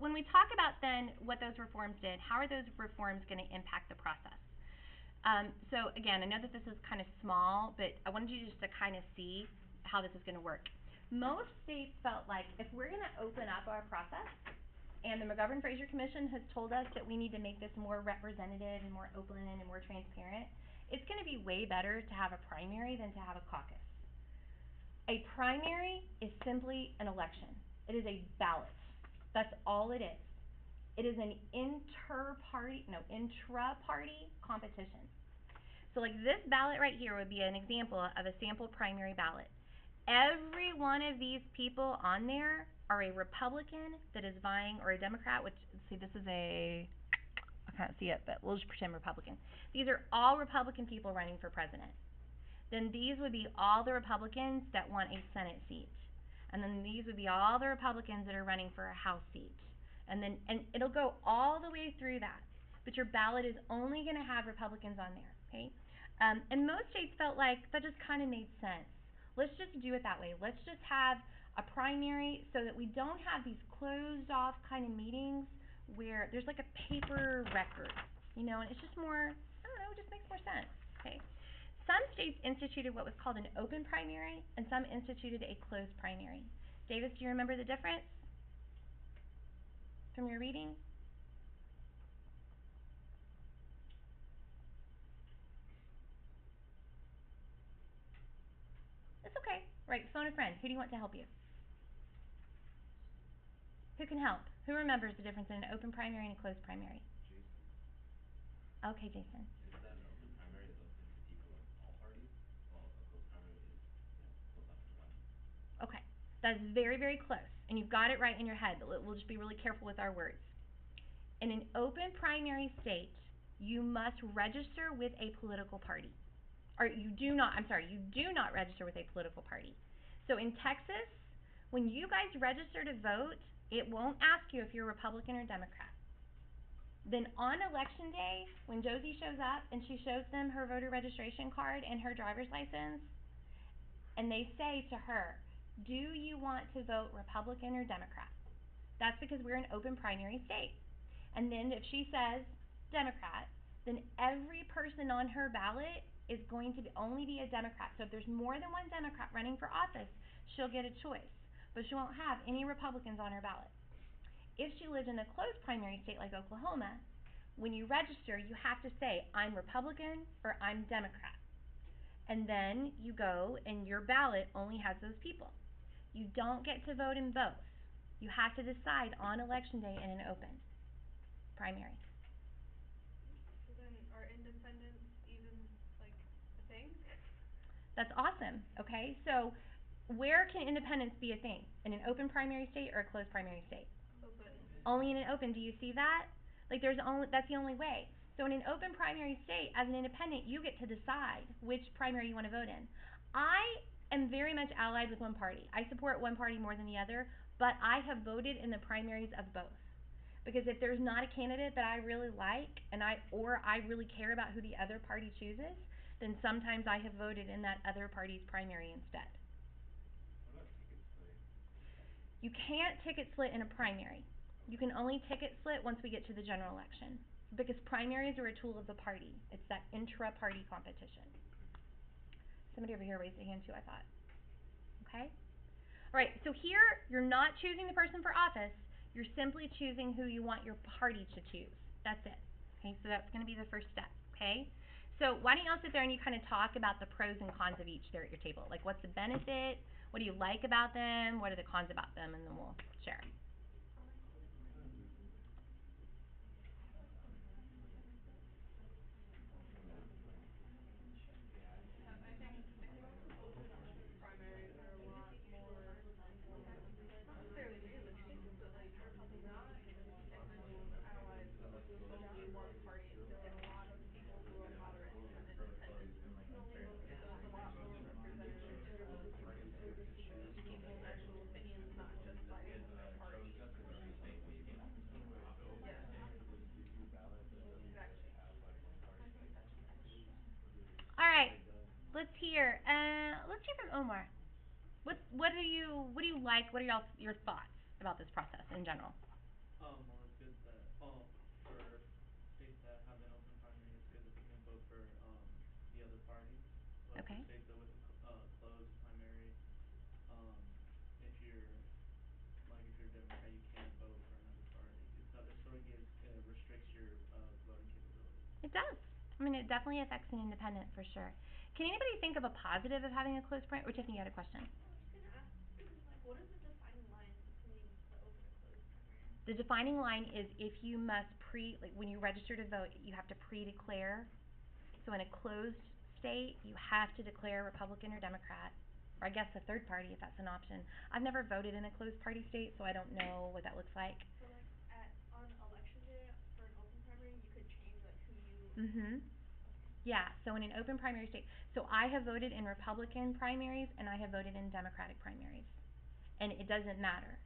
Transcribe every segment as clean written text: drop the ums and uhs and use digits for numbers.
when we talk about then what those reforms did, how are those reforms going to impact the process? So again, I know that this is kind of small, but I wanted you just to kind of see how this is going to work. Most states felt like if we're going to open up our process, and the McGovern-Fraser Commission has told us that we need to make this more representative and more open and more transparent, it's going to be way better to have a primary than to have a caucus. A primary is simply an election. It is a ballot. That's all it is. It is an intra-party competition. So like this ballot right here would be an example of a sample primary ballot. Every one of these people on there are a Republican that is vying, or a Democrat, which, see, this is I can't see it, but we'll just pretend Republican. These are all Republican people running for president. Then these would be all the Republicans that want a Senate seat. And then these would be all the Republicans that are running for a House seat. And it'll go all the way through that. But your ballot is only going to have Republicans on there, okay? And most states felt like that just kind of made sense. Let's just do it that way. Let's just have a primary so that we don't have these closed off kind of meetings where there's like a paper record, and it's just more, I don't know, it just makes more sense, okay? Some states instituted what was called an open primary, and some instituted a closed primary. Davis, do you remember the difference from your reading? It's okay. Right, phone a friend. Who do you want to help you? Who can help? Who remembers the difference in an open primary and a closed primary? Jason. Okay, Jason. Is that an open primary is open to people of all parties, while a closed primary is, closed off to one? Okay, that's very, very close, and you've got it right in your head, but we'll just be really careful with our words. In an open primary state, you must register with a political party. Or you do not register with a political party. So in Texas, when you guys register to vote, it won't ask you if you're Republican or Democrat. Then on election day, when Josie shows up and she shows them her voter registration card and her driver's license, and they say to her, do you want to vote Republican or Democrat? That's because we're an open primary state. And then if she says Democrat, then every person on her ballot is going to only be a Democrat. So if there's more than one Democrat running for office, she'll get a choice. But she won't have any Republicans on her ballot. If she lived in a closed primary state like Oklahoma, when you register, you have to say, I'm Republican or I'm Democrat. And then you go and your ballot only has those people. You don't get to vote in both. You have to decide on election day in an open primary. So then are independents even like a thing? That's awesome. Okay, so where can independence be a thing? In an open primary state or a closed primary state? Open. Only in an open. Do you see that? Like that's the only way. So in an open primary state, as an independent, you get to decide which primary you want to vote in. I am very much allied with one party. I support one party more than the other, but I have voted in the primaries of both. Because if there's not a candidate that I really like or I really care about who the other party chooses, then sometimes I have voted in that other party's primary instead. What about ticket splitting? You can't ticket split in a primary. You can only ticket split once we get to the general election. Because primaries are a tool of the party. It's that intra-party competition. Somebody over here raised a hand too, I thought. Okay? Alright, so here you're not choosing the person for office. You're simply choosing who you want your party to choose. That's it. Okay, so that's going to be the first step. Okay? So why don't you all sit there and you kind of talk about the pros and cons of each there at your table. Like, what's the benefit? What do you like about them? What are the cons about them? And then we'll share. Yeah, I think open primaries are a lot more, not necessarily realistic, but like not as allied with so many more parties. Because you have a lot of people who are moderate and independent, so it's a lot more representative of people's actual opinions, not just by party. Yeah. Exactly. All right. Let's hear from Omar. What do you like? What are your thoughts about this process in general? Well, it's good that, for states that have an open primary, it's good that they can vote for, the other party. But for Okay. states that with a closed primary, um, if you're, like, if you're a Democrat, you can't vote for another party. It sort of gives, restricts your, voting capabilities. It does. I mean, it definitely affects an independent for sure. Can anybody think of a positive of having a closed primary? Or Tiffany, you had a question. I was gonna ask, like, what is the defining line between the open and closed primary? The defining line is if you must like when you register to vote, you have to pre-declare. So in a closed state, you have to declare Republican or Democrat, or I guess a third party if that's an option. I've never voted in a closed party state, so I don't know what that looks like. So like on election day for an open primary, you could change like who you. Mhm. Okay. Yeah, so in an open primary state. So I have voted in Republican primaries and I have voted in Democratic primaries. And it doesn't matter.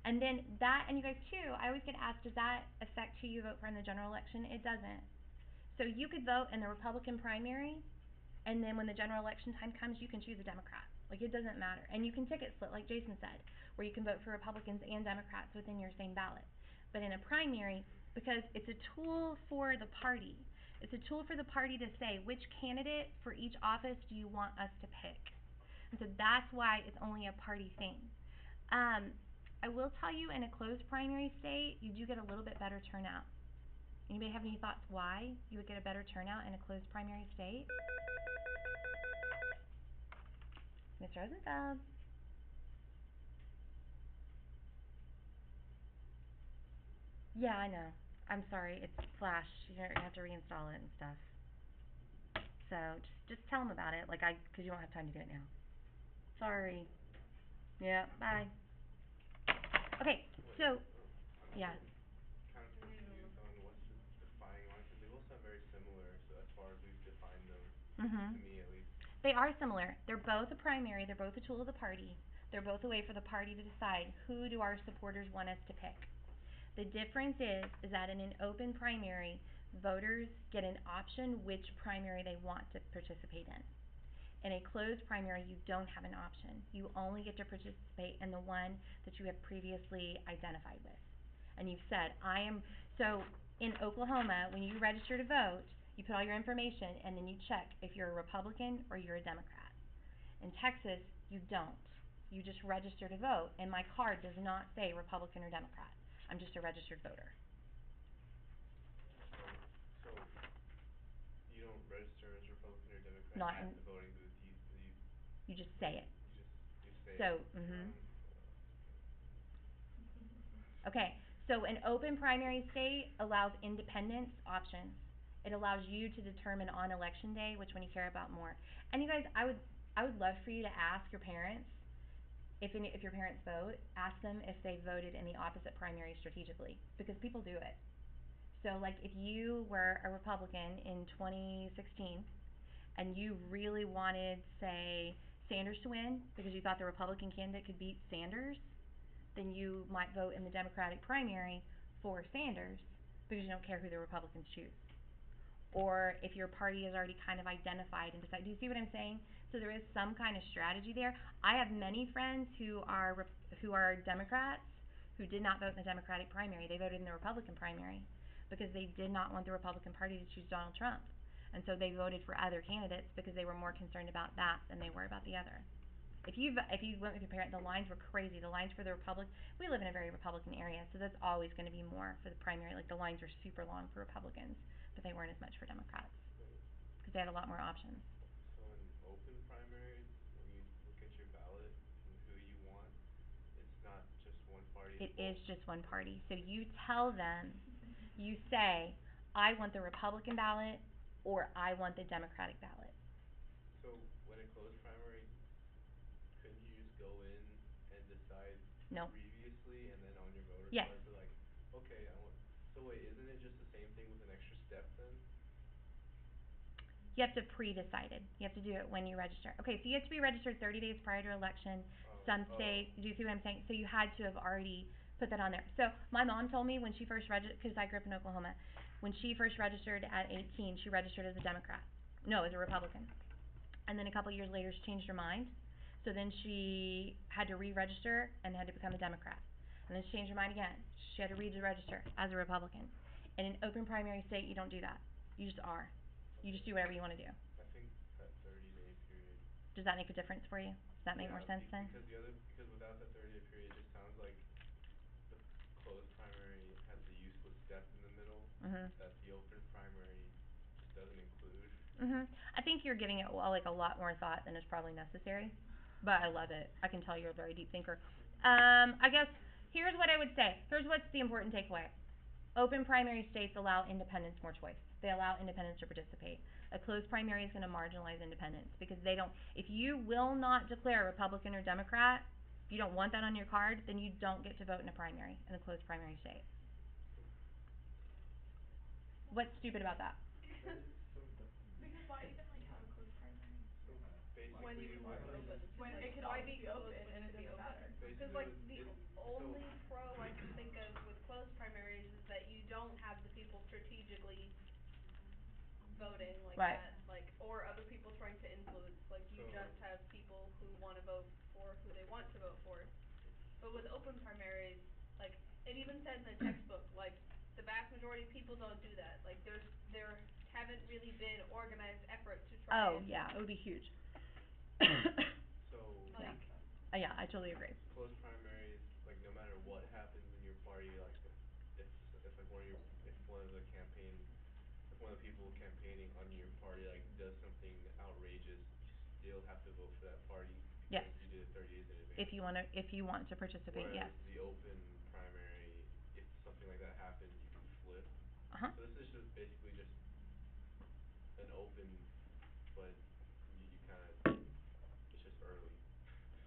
And then that, and you guys too, I always get asked, does that affect who you vote for in the general election? It doesn't. So you could vote in the Republican primary, and then when the general election time comes, you can choose a Democrat. Like, it doesn't matter. And you can ticket split, like Jason said, where you can vote for Republicans and Democrats within your same ballot. But in a primary, because it's a tool for the party, it's a tool for the party to say which candidate for each office do you want us to pick. And so that's why it's only a party thing. I will tell you, in a closed primary state, you do get a little bit better turnout. Anybody have any thoughts why you would get a better turnout in a closed primary state? Ms. Rosenfeld? Yeah, I know. I'm sorry, it's Flash. You have to reinstall it and stuff. So just tell them about it, because you won't have time to do it now. Sorry. Yeah, bye. Okay, Wait, so, I'm yeah. still kind of confused on what's the defining line, because they both sound very similar, so as far as we've defined them, to Mhm. me at least. They are similar. They're both a primary. They're both a tool of the party. They're both a way for the party to decide who do our supporters want us to pick. The difference is that in an open primary, voters get an option which primary they want to participate in. In a closed primary, you don't have an option. You only get to participate in the one that you have previously identified with. And you've said, so in Oklahoma, when you register to vote, you put all your information and then you check if you're a Republican or you're a Democrat. In Texas, you don't. You just register to vote, and my card does not say Republican or Democrat. I'm just a registered voter. So you don't register as Republican or Democrat Not at in, the voting booth. you just say it. You say So, it. mhm. Okay. Okay, so an open primary state allows independence options. It allows you to determine on election day which one you care about more. And you guys, I would love for you to ask your parents, if your parents vote, ask them if they voted in the opposite primary strategically, because people do it. So like if you were a Republican in 2016 and you really wanted, say, Sanders to win because you thought the Republican candidate could beat Sanders, then you might vote in the Democratic primary for Sanders because you don't care who the Republicans choose. Or if your party is already kind of identified and decided, do you see what I'm saying? So there is some kind of strategy there. I have many friends who are Democrats who did not vote in the Democratic primary. They voted in the Republican primary because they did not want the Republican Party to choose Donald Trump. And so they voted for other candidates because they were more concerned about that than they were about the other. If you went with your parent, the lines were crazy. The lines for the we live in a very Republican area, so that's always going to be more for the primary. Like the lines were super long for Republicans, but they weren't as much for Democrats Wait. because they had a lot more options. So in open primaries, when you look at your ballot and who you want, it's not just one party. It It's is both. just one party. So you tell them, you say, I want the Republican ballot or I want the Democratic ballot. So when a closed primary, couldn't you just go in and decide No. previously and then on your voter Yes. card be like, okay, I want. So wait, isn't it just the same thing with an extra step then? You have to pre-decide it. You have to do it when you register. Okay, so you have to be registered 30 days prior to election. Some states, do you see what I'm saying? So you had to have already put that on there. So my mom told me when she first registered, because I grew up in Oklahoma, when she first registered at 18, she registered as a Democrat. No, as a Republican. And then a couple years later, she changed her mind. So then she had to re-register and had to become a Democrat. and then she changed her mind again. She had to register as a Republican. In an open primary state, you don't do that. You just are. You just do whatever you wanna do. I think that 30-day period. Does that make a difference for you? Does that make more sense then? Because without that 30-day period, it just sounds like the closed primary has a useless step in the middle Mhm. that the open primary just doesn't include. Mhm. I think you're giving it like a lot more thought than is probably necessary, but I love it. I can tell you're a very deep thinker. I guess here's what I would say. Here's what's the important takeaway. Open primary states allow independents more choice. They allow independents to participate. A closed primary is going to marginalize independents because they don't. If you will not declare Republican or Democrat, if you don't want that on your card, then you don't get to vote in a primary in a closed primary state. What's stupid about that? That is so dumb. Because why even like have a closed primary? So When you basically can what have it open. When like it could Why always be be closed open when and it it could be doesn't open? matter. basically Cause like what the it only pro I can think of with closed primaries is that you don't have the people strategically voting like Right. that, like, or other people trying to influence, like you So just have people who wanna vote for who they want to vote for. But with open primaries, like, it even says in the textbook, like, the vast majority of people don't do that. Like, there haven't really been organized efforts to try Oh, and, yeah, it would be huge. so Yeah. like, Yeah, I totally agree. closed primaries, like no matter what happens in your party, like if like if one of the campaign if one of the people campaigning on your party like does something outrageous, you still have to vote for that party Yes. because you did it 30 days in advance. If you want to participate, yes. Whereas the open primary, if something like that happens, you can flip. Uh-huh. So this is just basically just an open, but you kinda, it's just early.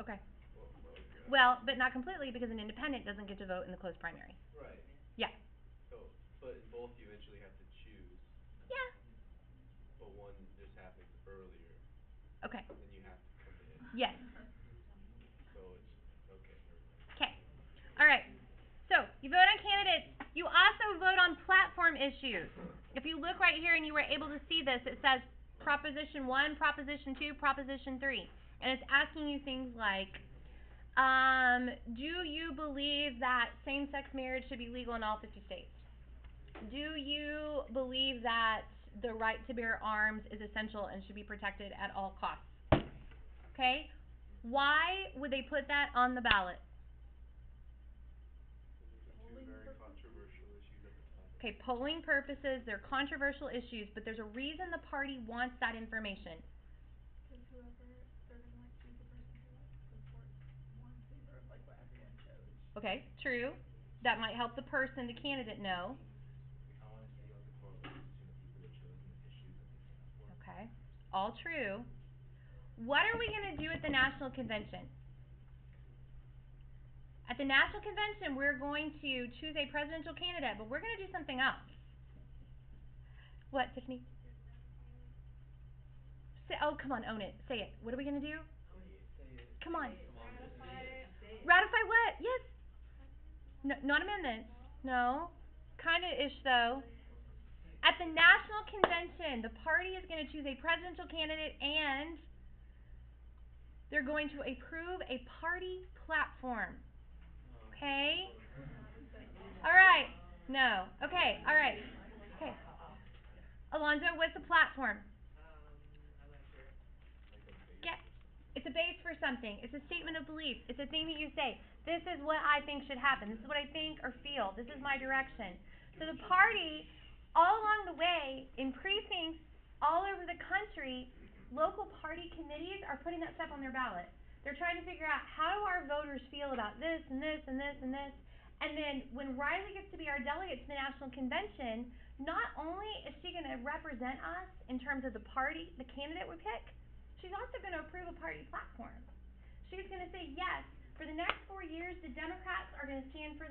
Okay. Well, okay. Well, but not completely because an independent doesn't get to vote in the closed primary. Right. Yeah. So, but in both you eventually have to choose, Yeah. but one just happens earlier, Okay. then you have to commit. Yes. So it's, okay, never mind. K. All right. So, you vote on candidates. You also vote on platform issues. If you look right here and you were able to see this, it says Proposition 1, Proposition 2, Proposition 3. And it's asking you things like, do you believe that same-sex marriage should be legal in all 50 states? Do you believe that the right to bear arms is essential and should be protected at all costs? Okay? Why would they put that on the ballot? Those are two very controversial issues at the top. Okay, polling purposes, they're controversial issues, but there's a reason the party wants that information. cause whoever, they're gonna like choose the person who like supports more in favor of like what everyone chose. Okay, true. That might help the person, the candidate, know. They kinda wanna see like the correlations between the people they chose and the issues that they stand up for. Okay, all true. What are we gonna do at the National Convention? At the National Convention, we're going to choose a presidential candidate, but we're gonna do something else. What, Tiffany? Oh, come on, own it. Say it. What are we gonna do? Say it. Come on. Come on, just say it. Just say it. Ratify what? Yes. No, not amendments. No. Kinda-ish though. At the National Convention, the party is gonna choose a presidential candidate and they're going to approve a party platform. Okay? All right. No. Okay. All right. Okay. Alonzo, what's a platform? I'm not sure. Like a base Get. or something? It's a base for something. It's a statement of belief. It's a thing that you say. This is what I think should happen. This is what I think or feel. This is my direction. So the party, all along the way, in precincts all over the country, local party committees are putting that stuff on their ballot. They're trying to figure out how do our voters feel about this and this and this and this. And then when Riley gets to be our delegate to the National Convention, not only is she gonna represent us in terms of the party, the candidate we pick, she's also gonna approve a party platform. She's gonna say, yes, for the next 4 years, the Democrats are gonna stand for